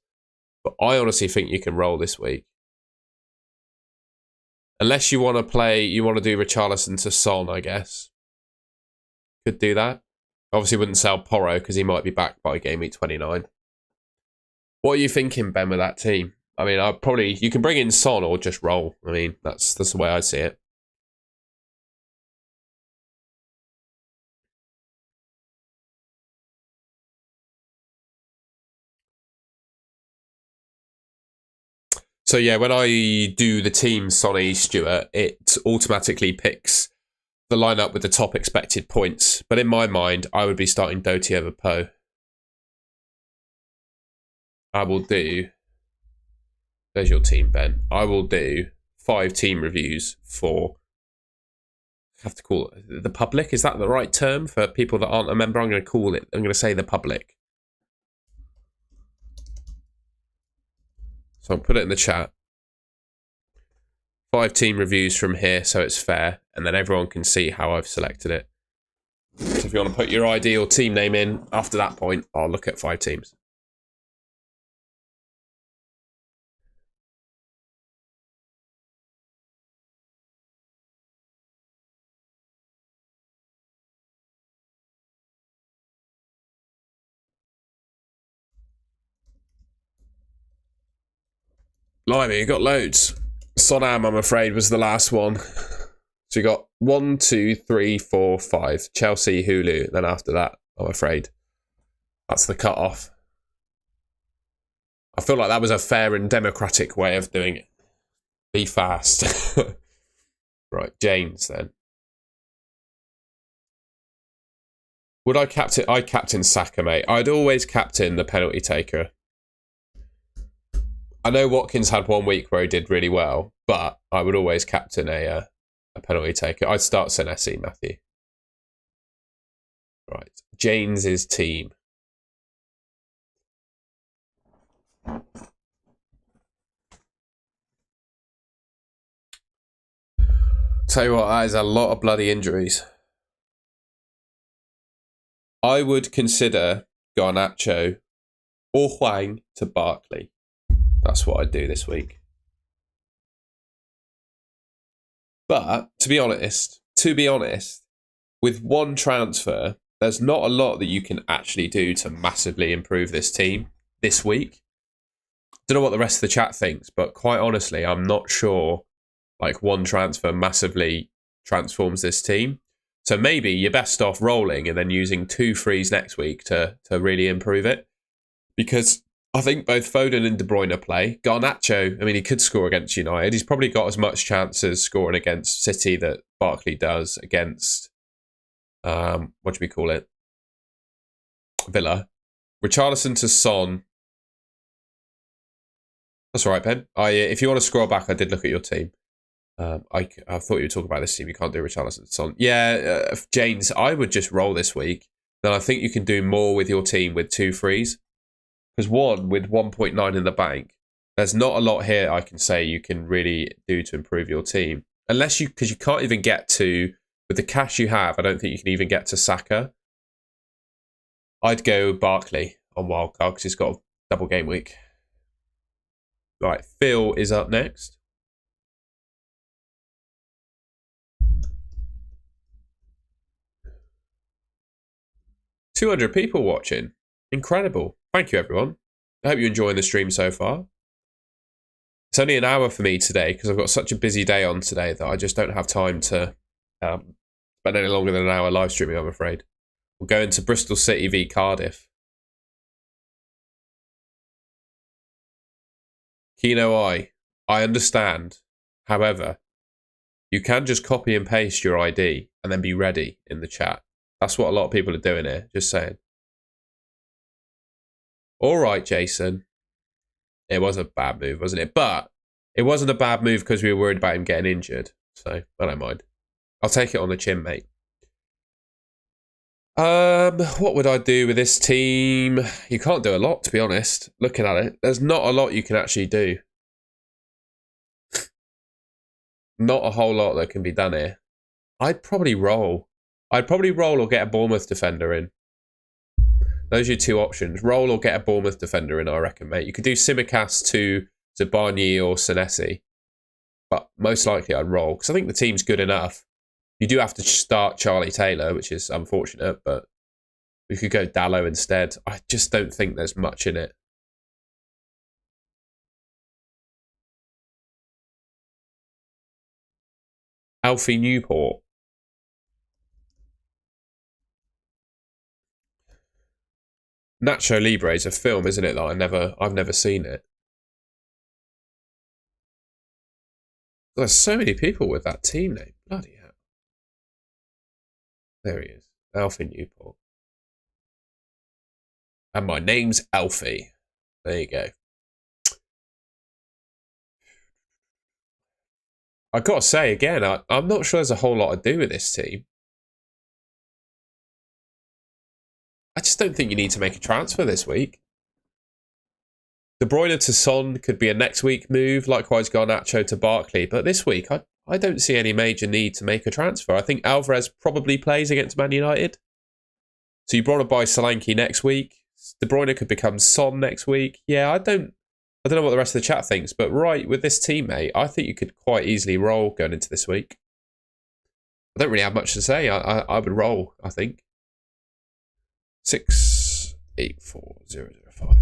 but I honestly think you can roll this week. Unless you want to do Richarlison to Son, I guess. Could do that. Obviously wouldn't sell Porro because he might be back by game week 29. What are you thinking, Ben, with that team? I mean, you can bring in Son or just roll. I mean, that's the way I see it. So yeah, when I do the team Sonny Stewart, it automatically picks the lineup with the top expected points. But in my mind, I would be starting Doty over Poe. I will do. There's your team, Ben. I will do 5 team reviews for. I have to call it the public. Is that the right term for people that aren't a member? I'm going to say the public. So I'll put it in the chat. 5 team reviews from here, so it's fair, and then everyone can see how I've selected it. So if you want to put your ID or team name in, after that point, I'll look at 5 teams. Blimey, you got loads. Sonam, I'm afraid, was the last one. So you got 1, 2, 3, 4, 5. Chelsea, Hulu. Then after that, I'm afraid, that's the cut-off. I feel like that was a fair and democratic way of doing it. Be fast. Right, James then. Would I captain? I captain Saka, mate. I'd always captain the penalty taker. I know Watkins had 1 week where he did really well, but I would always captain a penalty taker. I'd start Senesi, Matthew. Right. James' team. Tell you what, that is a lot of bloody injuries. I would consider Garnacho or Hwang to Barkley. That's what I'd do this week. But to be honest, with one transfer, there's not a lot that you can actually do to massively improve this team this week. Don't know what the rest of the chat thinks, but quite honestly, I'm not sure like one transfer massively transforms this team. So maybe you're best off rolling and then using 2 frees next week to really improve it. Because I think both Foden and De Bruyne play. Garnacho, I mean, he could score against United. He's probably got as much chance as scoring against City that Barkley does against, what do we call it? Villa. Richarlison to Son. That's all right, Ben. If you want to scroll back, I did look at your team. I thought you were talking about this team. You can't do Richarlison to Son. Yeah, James, I would just roll this week. Then I think you can do more with your team with 2 frees. Because one, with 1.9 in the bank, there's not a lot here I can say you can really do to improve your team. Because you can't even get to, with the cash you have, I don't think you can even get to Saka. I'd go Barkley on wildcard because he's got a double game week. Right, Phil is up next. $200 people watching. Incredible. Thank you, everyone. I hope you're enjoying the stream so far. It's only an hour for me today because I've got such a busy day on today that I just don't have time to spend any longer than an hour live streaming, I'm afraid. We'll go into Bristol City v Cardiff. Kino I understand. However, you can just copy and paste your ID and then be ready in the chat. That's what a lot of people are doing here. Just saying. All right, Jason. It was a bad move, wasn't it? But it wasn't a bad move because we were worried about him getting injured. So I don't mind. I'll take it on the chin, mate. What would I do with this team? You can't do a lot, to be honest. Looking at it, there's not a lot you can actually do. Not a whole lot that can be done here. I'd probably roll. Or get a Bournemouth defender in. Those are your 2 options. Roll or get a Bournemouth defender in, I reckon, mate. You could do Tsimikas to Barney or Senesi. But most likely I'd roll, because I think the team's good enough. You do have to start Charlie Taylor, which is unfortunate, but we could go Dallo instead. I just don't think there's much in it. Alfie Newport. Nacho Libre is a film, isn't it? That I've never seen it. There's so many people with that team name. Bloody hell. There he is. Alfie Newport. And my name's Alfie. There you go. I've got to say again, I'm not sure there's a whole lot to do with this team. I just don't think you need to make a transfer this week. De Bruyne to Son could be a next week move. Likewise, Garnacho to Barkley. But this week, I don't see any major need to make a transfer. I think Alvarez probably plays against Man United. So you want to buy Solanke next week. De Bruyne could become Son next week. Yeah, I don't know what the rest of the chat thinks. But right, with this teammate, I think you could quite easily roll going into this week. I don't really have much to say. I would roll, I think. 684005.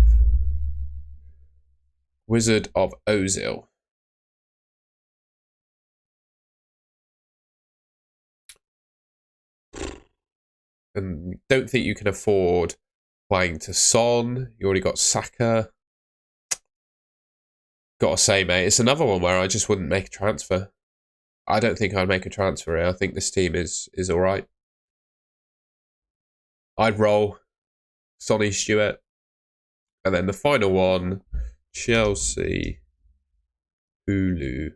Wizard of Ozil. And don't think you can afford playing to Son. You already got Saka. Gotta say, mate, it's another one where I just wouldn't make a transfer. I don't think I'd make a transfer here. I think this team is all right. I'd roll Sonny Stewart. And then the final one, Chelsea, Hulu,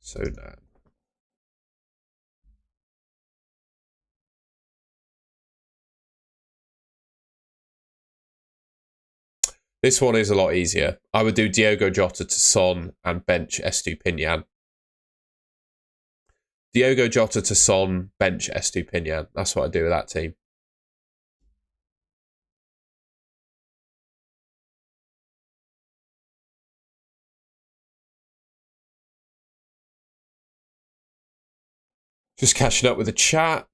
Sonan. This one is a lot easier. I would do Diogo Jota to Son and bench Estupinian. Diogo Jota to Son, bench Estupinian. That's what I do with that team. Just catching up with the chat.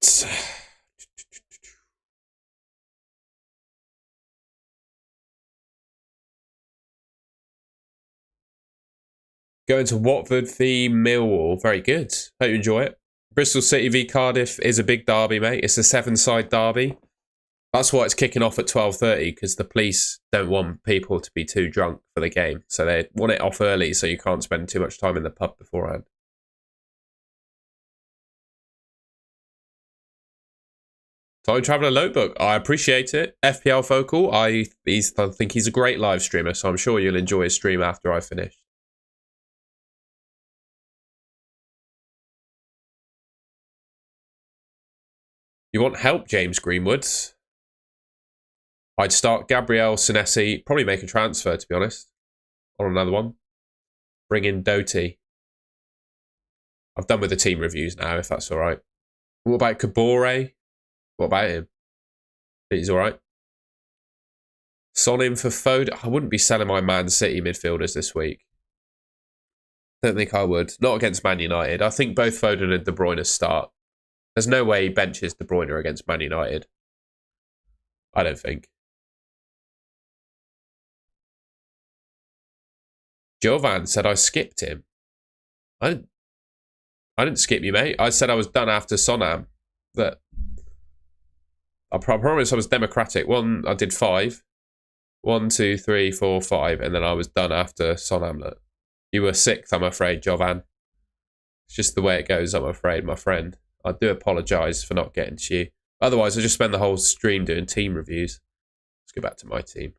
Going to Watford v Millwall. Very good. Hope you enjoy it. Bristol City v Cardiff is a big derby, mate. It's a 7-side derby. That's why it's kicking off at 12:30, because the police don't want people to be too drunk for the game. So they want it off early so you can't spend too much time in the pub beforehand. Time Traveller Notebook. I appreciate it. FPL Focal. I think he's a great live streamer, so I'm sure you'll enjoy his stream after I finish. You want help, James Greenwood? I'd start Gabriel Senesi. Probably make a transfer, to be honest, on another one. Bring in Doty. I've done with the team reviews now, if that's all right. What about Kabore? What about him? He's all right. Son in for Foden. I wouldn't be selling my Man City midfielders this week. Don't think I would. Not against Man United. I think both Foden and De Bruyne start. There's no way he benches De Bruyne against Man United. I don't think. Jovan said I skipped him. I didn't skip you, mate. I said I was done after Sonam. That I promise I was democratic. I did 5. 1, 2, 3, 4, 5, and then I was done after Son Hamlet. You were 6th, I'm afraid, Jovan. It's just the way it goes, I'm afraid, my friend. I do apologise for not getting to you. Otherwise, I just spend the whole stream doing team reviews. Let's go back to my team.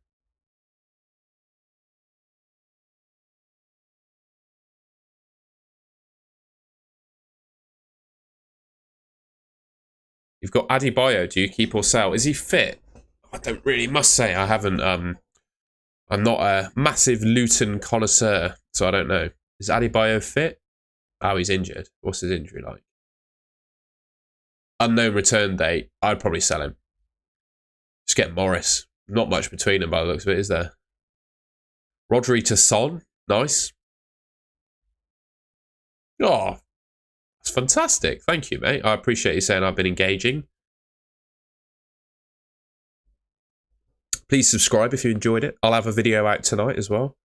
You've got Adebayo. Do you keep or sell? Is he fit? I don't really, must say, I haven't. I'm not a massive Luton connoisseur, so I don't know. Is Adebayo fit? Oh, he's injured. What's his injury like? Unknown return date. I'd probably sell him. Just get Morris. Not much between them by the looks of it, is there? Rodri to Son. Nice. Oh, that's fantastic. Thank you, mate. I appreciate you saying I've been engaging. Please subscribe if you enjoyed it. I'll have a video out tonight as well.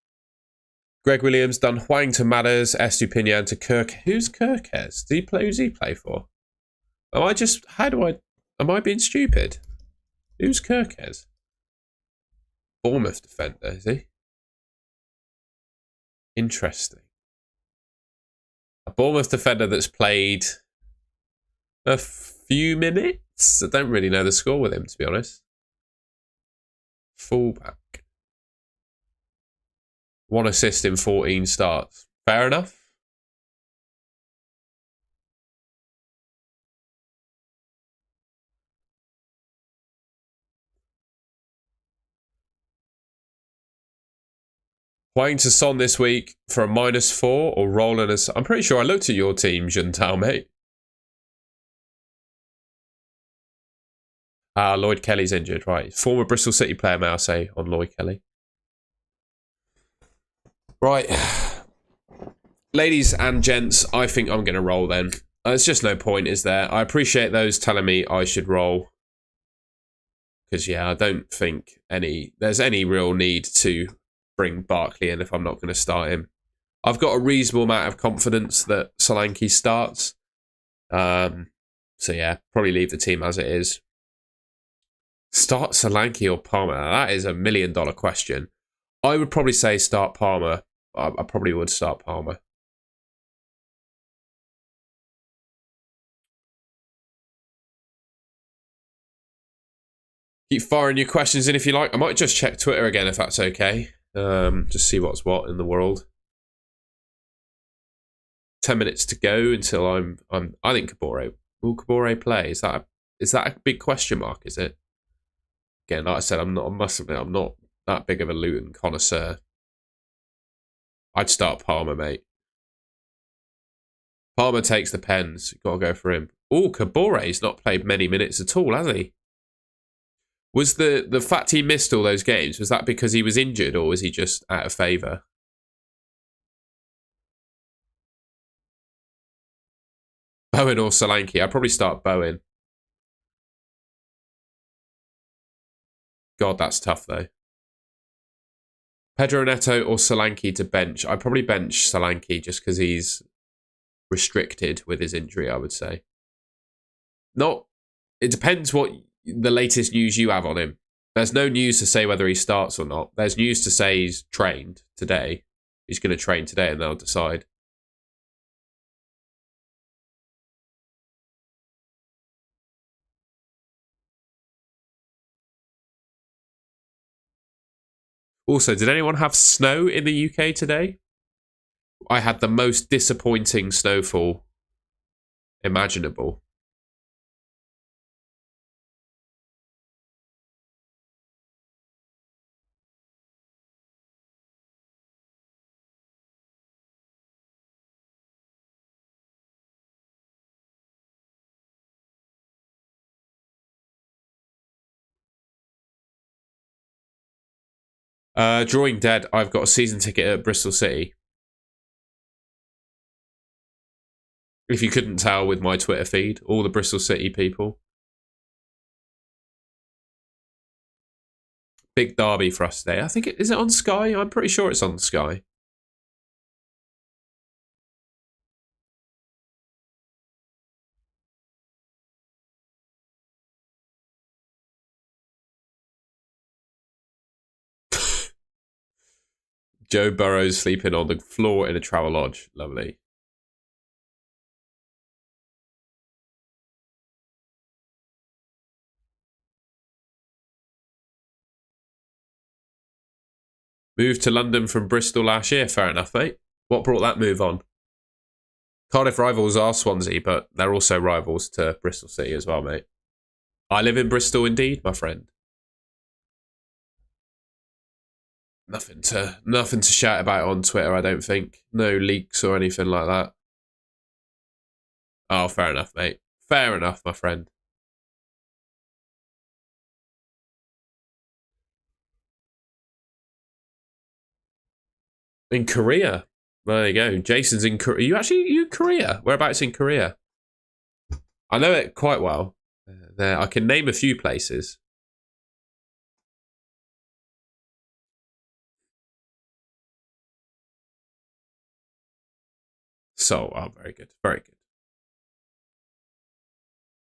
Greg Williams done Huang to Matters, Estupinian to Kirk. Who's Kirkes? Who's he play for? Am I being stupid? Who's Kirkes? Bournemouth defender, is he? Interesting. A Bournemouth defender that's played a few minutes. I don't really know the score with him, to be honest. Fullback. 1 assist in 14 starts. Fair enough. Playing to Son this week for a -4 or rolling as... I'm pretty sure I looked at your team, Juntal, mate. Lloyd Kelly's injured, right. Former Bristol City player, may I say, on Lloyd Kelly. Right. Ladies and gents, I think I'm going to roll then. There's just no point, is there? I appreciate those telling me I should roll. Because, yeah, I don't think there's any real need to bring Barkley in if I'm not going to start him. I've got a reasonable amount of confidence that Solanke starts. So, yeah, probably leave the team as it is. Start Solanke or Palmer? That is $1 million question. I would probably say start Palmer. I probably would start Palmer. Keep firing your questions in if you like. I might just check Twitter again if that's okay. Just see what's what in the world. 10 minutes to go until I think Kabore. Will Kabore play? Is that a big question mark, is it? Again, like I said, I must admit, I'm not that big of a Luton connoisseur. I'd start Palmer, mate. Palmer takes the pens. You've got to go for him. Oh, Kabore's not played many minutes at all, has he? Was the fact he missed all those games, was that because he was injured or was he just out of favour? Bowen or Solanke? I'd probably start Bowen. God, that's tough though. Pedro Neto or Solanke to bench? I'd probably bench Solanke just because he's restricted with his injury, I would say. It depends what the latest news you have on him. There's no news to say whether he starts or not. There's news to say he's trained today. He's going to train today and they'll decide. Also, did anyone have snow in the UK today? I had the most disappointing snowfall imaginable. Drawing Dead, I've got a season ticket at Bristol City. If you couldn't tell with my Twitter feed, all the Bristol City people. Big derby for us today. I think is it on Sky? I'm pretty sure it's on Sky. Joe Burrow's sleeping on the floor in a travel lodge. Lovely. Moved to London from Bristol last year. Fair enough, mate. What brought that move on? Cardiff rivals are Swansea, but they're also rivals to Bristol City as well, mate. I live in Bristol indeed, my friend. Nothing to shout about on Twitter, I don't think. No leaks or anything like that. Oh, fair enough, mate. Fair enough, my friend. In Korea. There you go. Jason's in Korea. You in Korea? Whereabouts in Korea? I know it quite well. There, I can name a few places. So, very good. Very good.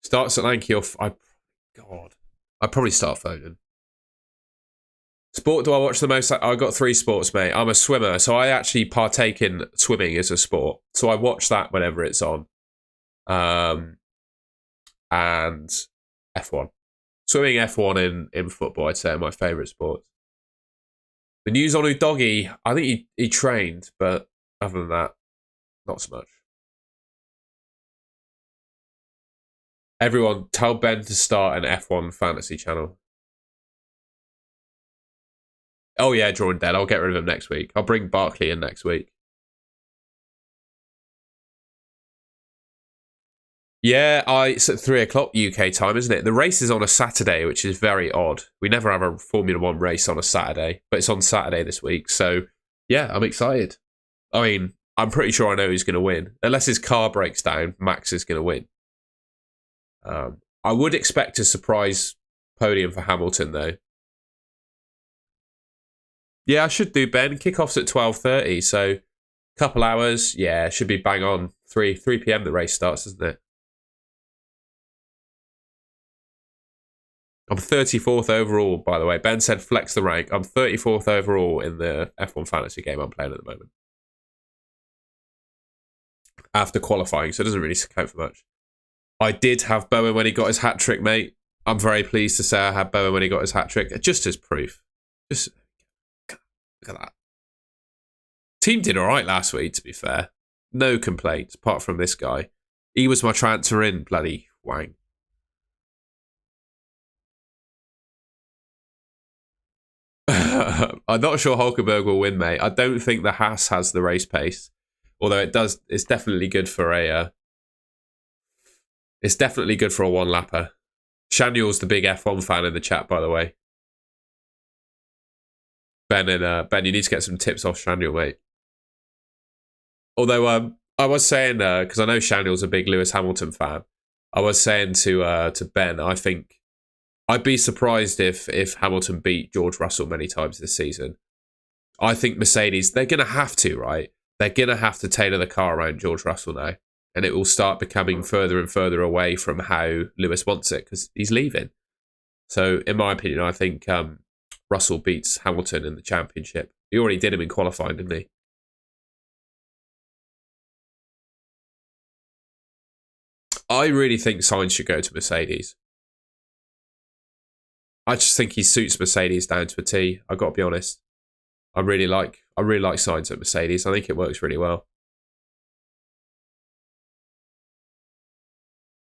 Start Solanke off. I'd probably start Foden. Sport do I watch the most? I've got 3 sports, mate. I'm a swimmer, so I actually partake in swimming as a sport. So I watch that whenever it's on. And F1. Swimming, F1 in football, I'd say, are my favourite sports. The news on Udogi, I think he trained, but other than that, not so much. Everyone, tell Ben to start an F1 fantasy channel. Oh yeah, Drawing Dead. I'll get rid of him next week. I'll bring Barkley in next week. Yeah, it's at 3 o'clock UK time, isn't it? The race is on a Saturday, which is very odd. We never have a Formula 1 race on a Saturday, but it's on Saturday this week. So, yeah, I'm excited. I mean, I'm pretty sure I know who's going to win. Unless his car breaks down, Max is going to win. I would expect a surprise podium for Hamilton, though. Yeah, I should do, Ben. Kickoff's at 12:30, so couple hours. Yeah, should be bang on. 3 p.m. the race starts, isn't it? I'm 34th overall, by the way. Ben said flex the rank. I'm 34th overall in the F1 fantasy game I'm playing at the moment. After qualifying, so it doesn't really count for much. I did have Bowen when he got his hat trick, mate. I'm very pleased to say I had Bowen when he got his hat-trick, just as proof. Just look at that. Team did all right last week, to be fair. No complaints, apart from this guy. He was my transfer in, bloody wang. I'm not sure Hulkenberg will win, mate. I don't think the Haas has the race pace. Although it does, it's definitely good for a... it's definitely good for a one-lapper. Shaniel's the big F1 fan in the chat, by the way. Ben, you need to get some tips off Shaniel, mate. Although I was saying, because I know Shaniel's a big Lewis Hamilton fan, I was saying to Ben, I think I'd be surprised if Hamilton beat George Russell many times this season. I think Mercedes, they're going to have to, right? They're going to have to tailor the car around George Russell now. And it will start becoming further and further away from how Lewis wants it because he's leaving. So, in my opinion, I think Russell beats Hamilton in the championship. He already did him in qualifying, didn't he? I really think Sainz should go to Mercedes. I just think he suits Mercedes down to a T. I've got to be honest. I really like Sainz at Mercedes. I think it works really well.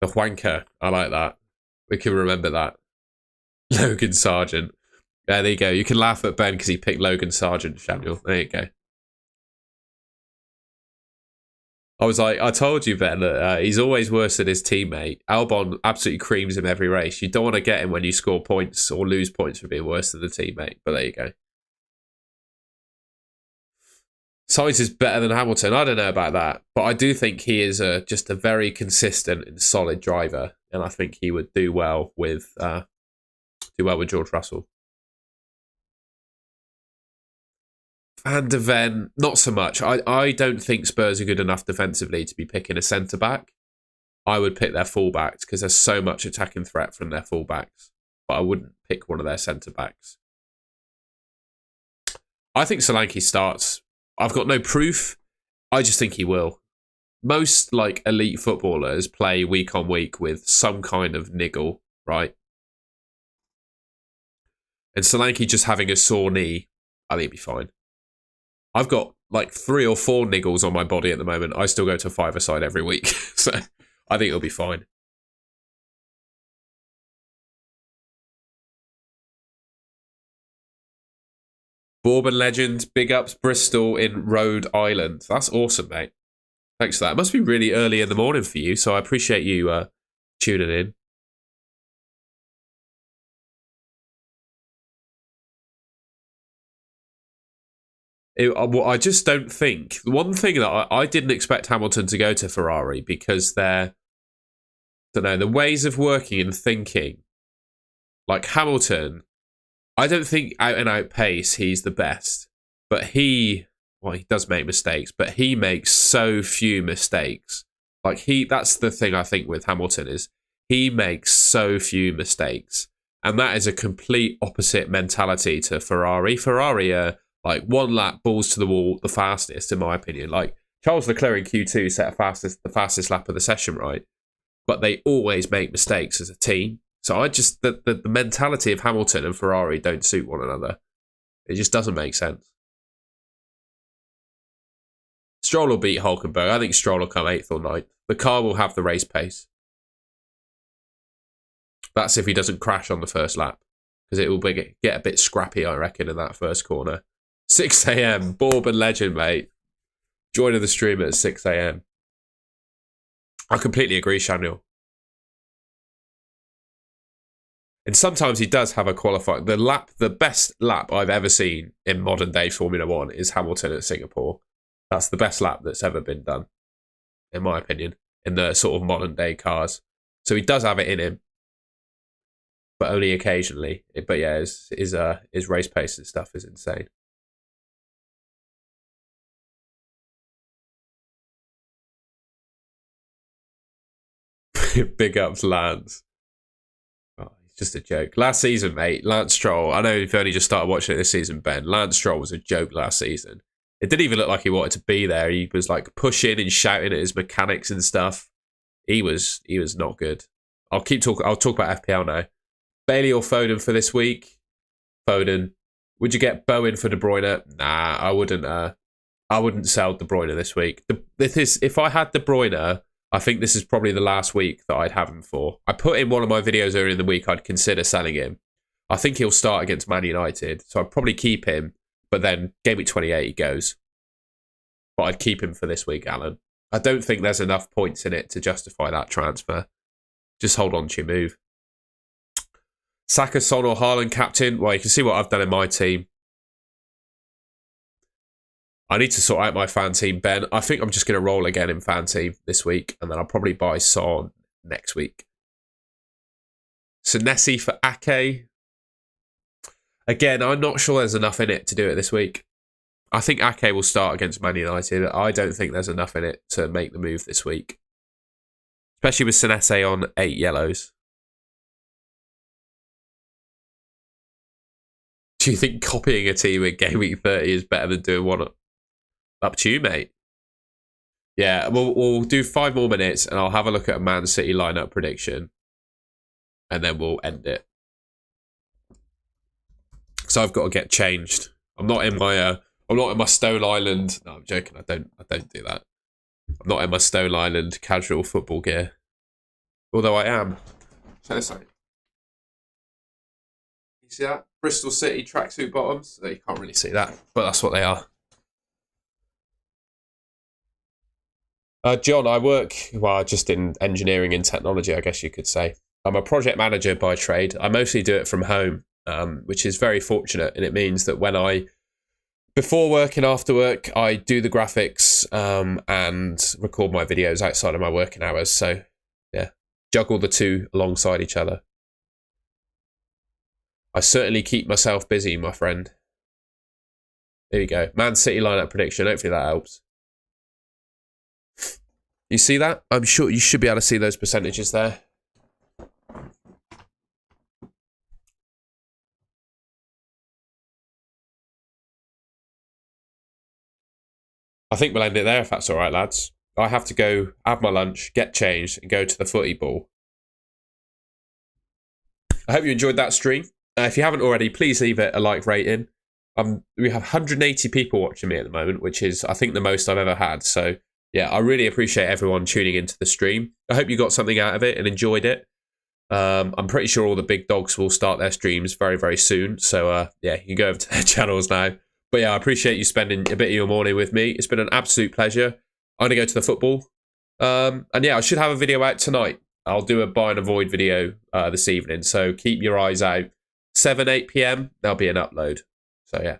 The wanker. I like that. We can remember that. Logan Sargent. Yeah, there you go. You can laugh at Ben because he picked Logan Sargent, Samuel. There you go. I was like, I told you, Ben, that he's always worse than his teammate. Albon absolutely creams him every race. You don't want to get him when you score points or lose points for being worse than the teammate. But there you go. Sainz is better than Hamilton. I don't know about that. But I do think he is just a very consistent and solid driver. And I think he would do well with George Russell. Van de Ven, not so much. I don't think Spurs are good enough defensively to be picking a centre-back. I would pick their full-backs because there's so much attacking threat from their full-backs. But I wouldn't pick one of their centre-backs. I think Solanke starts. I've got no proof. I just think he will. Most elite footballers play week on week with some kind of niggle, right? And Solanke just having a sore knee, I think he'd be fine. I've got 3 or 4 niggles on my body at the moment. I still go to 5-a-side every week. So I think it'll be fine. Bourbon legend, big ups, Bristol in Rhode Island. That's awesome, mate. Thanks for that. It must be really early in the morning for you, so I appreciate you tuning in. I just don't think... One thing that I didn't expect Hamilton to go to Ferrari because the ways of working and thinking. Like Hamilton, I don't think out and out pace he's the best. But he does make mistakes, but he makes so few mistakes. That's the thing I think with Hamilton is he makes so few mistakes. And that is a complete opposite mentality to Ferrari. Ferrari are... one lap, balls to the wall, the fastest, in my opinion. Charles Leclerc in Q2 set the fastest lap of the session, right? But they always make mistakes as a team. So the mentality of Hamilton and Ferrari don't suit one another. It just doesn't make sense. Stroll will beat Hulkenberg. I think Stroll will come 8th or 9th. The car will have the race pace. That's if he doesn't crash on the first lap. Because it will get a bit scrappy, I reckon, in that first corner. 6 a.m. Bourbon legend, mate. Joining the stream at 6 a.m. I completely agree, Samuel. And sometimes he does have a qualifying. The best lap I've ever seen in modern day Formula One is Hamilton at Singapore. That's the best lap that's ever been done, in my opinion, in the sort of modern day cars. So he does have it in him, but only occasionally. But yeah, his race pace and stuff is insane. Big ups, Lance. Oh, he's just a joke. Last season, mate, Lance Stroll. I know you've only just started watching it this season, Ben. Lance Stroll was a joke last season. It didn't even look like he wanted to be there. He was pushing and shouting at his mechanics and stuff. He was not good. I'll talk about FPL now. Bailey or Foden for this week? Foden. Would you get Bowen for De Bruyne? Nah, I wouldn't. I wouldn't sell De Bruyne this week. If I had De Bruyne, I think this is probably the last week that I'd have him for. I put in one of my videos earlier in the week I'd consider selling him. I think he'll start against Man United, so I'd probably keep him. But then game week 28 he goes. But I'd keep him for this week, Alan. I don't think there's enough points in it to justify that transfer. Just hold on to your move. Saka, Son or Haaland captain. Well, you can see what I've done in my team. I need to sort out my fan team, Ben. I think I'm just going to roll again in fan team this week, and then I'll probably buy Son next week. Senesi for Ake. Again, I'm not sure there's enough in it to do it this week. I think Ake will start against Man United. I don't think there's enough in it to make the move this week. Especially with Senesi on 8 yellows. Do you think copying a team in game week 30 is better than doing one? Up to you, mate. Yeah, we'll do 5 more minutes and I'll have a look at a Man City lineup prediction. And then we'll end it. So I've got to get changed. I'm not in my Stone Island. No, I'm joking. I don't do that. I'm not in my Stone Island casual football gear. Although I am. So it's like, you see that? Bristol City tracksuit bottoms. You can't really see that, but that's what they are. John, I work, well, just in engineering and technology, I guess you could say. I'm a project manager by trade. I mostly do it from home, which is very fortunate. And it means that before work and after work, I do the graphics and record my videos outside of my working hours. So, yeah, juggle the two alongside each other. I certainly keep myself busy, my friend. There you go. Man City lineup prediction. Hopefully that helps. You see that? I'm sure you should be able to see those percentages there. I think we'll end it there if that's all right, lads. I have to go have my lunch, get changed, and go to the footy ball. I hope you enjoyed that stream. If you haven't already, please leave it a like rating. We have 180 people watching me at the moment, which is, I think, the most I've ever had. So, yeah, I really appreciate everyone tuning into the stream. I hope you got something out of it and enjoyed it. I'm pretty sure all the big dogs will start their streams very, very soon. So, yeah, you can go over to their channels now. But, yeah, I appreciate you spending a bit of your morning with me. It's been an absolute pleasure. I'm going to go to the football. And, yeah, I should have a video out tonight. I'll do a buy and avoid video this evening. So keep your eyes out. 7, 8 p.m, there'll be an upload. So, yeah.